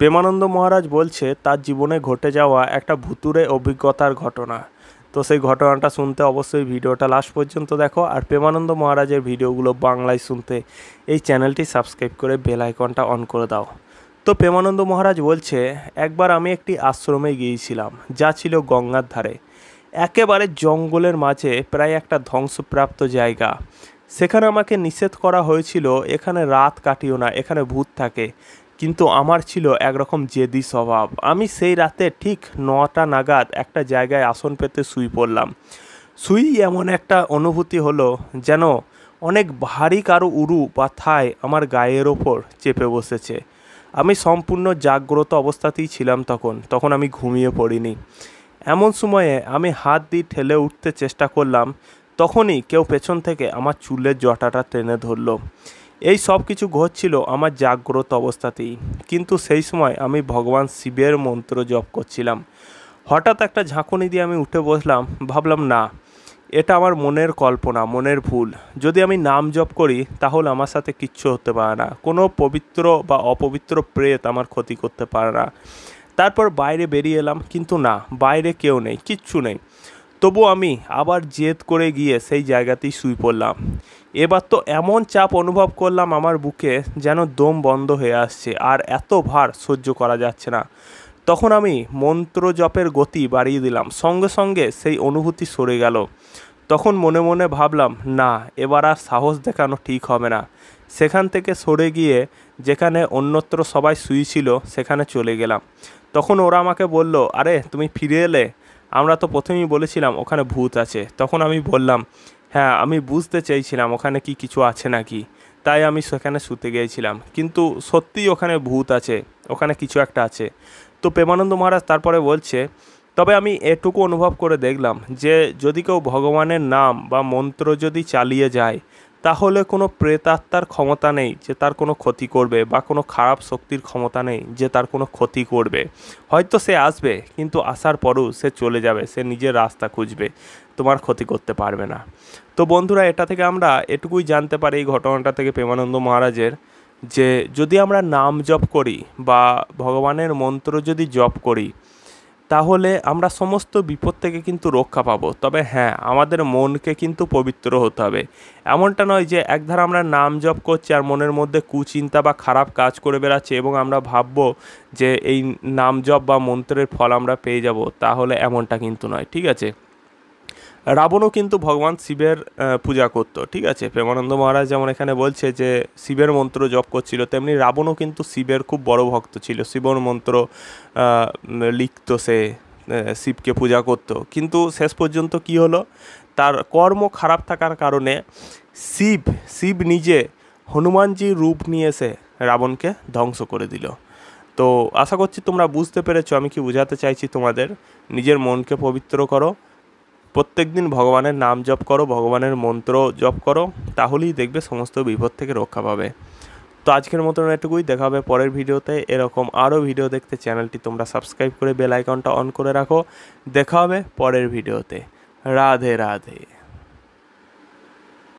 প্রেমানন্দ মহারাজ বলছে তার জীবনে ঘটে যাওয়া একটা ভুতুড়ে অভিজ্ঞতার ঘটনা। তো সেই ঘটনাটা শুনতে অবশ্যই ভিডিওটা লাস্ট পর্যন্ত দেখো। আর প্রেমানন্দ মহারাজের ভিডিওগুলো বাংলায় শুনতে এই চ্যানেলটি সাবস্ক্রাইব করে বেল আইকনটা অন করে দাও। তো প্রেমানন্দ মহারাজ বলছে, একবার আমি একটি আশ্রমে গিয়েছিলাম যা ছিল গঙ্গার ধারে, একেবারে জঙ্গলের মাঝে, প্রায় একটা ধ্বংসপ্রাপ্ত জায়গা। সেখানে আমাকে নিষেধ করা হয়েছিল, এখানে রাত কাটিও না, এখানে ভূত থাকে। কিন্তু আমার ছিল একরকম জেদি স্বভাব। আমি সেই রাতে ঠিক 9টা নাগাদ একটা জায়গায় আসন পেতে শুয়ে পড়লাম। শুয়েই এমন একটা অনুভূতি হলো যেন অনেক ভারী কারো উরু বা থাই আমার গায়ের ওপর চেপে বসেছে। আমি সম্পূর্ণ জাগ্রত অবস্থাতেই ছিলাম তখন আমি ঘুমিয়ে পড়িনি। এমন সময়ে আমি হাত দিয়ে ঠেলে উঠতে চেষ্টা করলাম, তখনই কেউ পেছন থেকে আমার চুলের জটাটা টেনে ধরলো। এই সব কিছু ঘটছিল আমার জাগ্রত অবস্থাতেই, কিন্তু সেই সময় আমি ভগবান শিবের মন্ত্র জপ করছিলাম। হঠাৎ একটা ঝাঁকুনি দিয়ে আমি উঠে বসলাম। ভাবলাম, না, এটা আমার মনের কল্পনা, মনের ভুল। যদি আমি নাম জপ করি তাহলে আমার সাথে কিচ্ছু হতে পারে না, কোনো পবিত্র বা অপবিত্র প্রেত আমার ক্ষতি করতে পারে না। তারপর বাইরে বেরিয়ে এলাম, কিন্তু না, বাইরে কেউ নেই, কিচ্ছু নেই। তবু আমি আবার জেদ করে গিয়ে সেই জায়গাতেই শুয়ে পড়লাম। এবার তো এমন চাপ অনুভব করলাম আমার বুকে, যেন দম বন্ধ হয়ে আসছে, আর এত ভার সহ্য করা যাচ্ছে না। তখন আমি মন্ত্র জপের গতি বাড়িয়ে দিলাম, সঙ্গে সঙ্গে সেই অনুভূতি সরে গেল। তখন মনে মনে ভাবলাম, না, এবার আর সাহস দেখানো ঠিক হবে না। সেখান থেকে সরে গিয়ে যেখানে অন্যত্র সবাই শুয়েছিল সেখানে চলে গেলাম। তখন ওরা আমাকে বলল, আরে তুমি ফিরে এলে, আমরা তো প্রথমেই বলেছিলাম ওখানে ভূত আছে। তখন আমি বললাম, হ্যাঁ, আমি বুঝতে চাইছিলাম ওখানে কি কিছু আছে নাকি, তাই আমি সেখানে শুতে গিয়েছিলাম, কিন্তু সত্যিই ওখানে ভূত আছে, ওখানে কিছু একটা আছে। তো প্রেমানন্দ মহারাজ তারপরে বলছে, তবে আমি এটুকু অনুভব করে দেখলাম যে যদি কেউ ভগবানের নাম বা মন্ত্র যদি চালিয়ে যায়, তাহলে কোনো প্রেতাত্মার ক্ষমতা নেই যে তার কোনো ক্ষতি করবে, বা কোনো খারাপ শক্তির ক্ষমতা নেই যে তার কোনো ক্ষতি করবে। হয়তো সে আসবে, কিন্তু আসার পরও সে চলে যাবে, সে নিজের রাস্তা খুঁজবে, তোমার ক্ষতি করতে পারবে না। তো বন্ধুরা, এটা থেকে আমরা এটুকুই জানতে পারি এই ঘটনাটা থেকে প্রেমানন্দ মহারাজের, যে যদি আমরা নাম জপ করি বা ভগবানের মন্ত্র যদি জপ করি, তাহলে আমরা সমস্ত বিপদ থেকে কিন্তু রক্ষা পাবো। তবে হ্যাঁ, আমাদের মনকে কিন্তু পবিত্র হতে হবে। এমনটা নয় যে একধারে আমরা নাম জপ করছি আর মনের মধ্যে কুচিন্তা বা খারাপ কাজ করে বেড়াচ্ছে এবং আমরা ভাববো যে এই নাম জপ বা মন্ত্রের ফল আমরা পেয়ে যাব, তাহলে এমনটা কিন্তু নয়, ঠিক আছে। রাবণও কিন্তু ভগবান শিবের পূজা করত, ঠিক আছে। প্রেমানন্দ মহারাজ যেমন এখানে বলছে যে শিবের মন্ত্র জপ করছিল, তেমনি রাবণও কিন্তু শিবের খুব বড় ভক্ত ছিল, শিবর মন্ত্র লিখত, সে শিবকে পূজা করত। কিন্তু শেষ পর্যন্ত কি হলো, তার কর্ম খারাপ থাকার কারণে শিব নিজে হনুমানজির রূপ নিয়ে এসে রাবণকে ধ্বংস করে দিল। তো আশা করছি তোমরা বুঝতে পেরেছো আমি কি বোঝাতে চাইছি তোমাদের। নিজের মনকে পবিত্র করো, প্রত্যেক দিন ভগবানের নাম জপ করো, ভগবানের মন্ত্র জপ করো, তাহলেই দেখবে সমস্ত বিপদ থেকে রক্ষা পাবে। তো আজকের মতন এটুকুই, দেখা হবে পরের ভিডিওতে। এরকম আরও ভিডিও দেখতে চ্যানেলটি তোমরা সাবস্ক্রাইব করে বেল আইকনটা অন করে রাখো। দেখা হবে পরের ভিডিওতে। রাধে রাধে।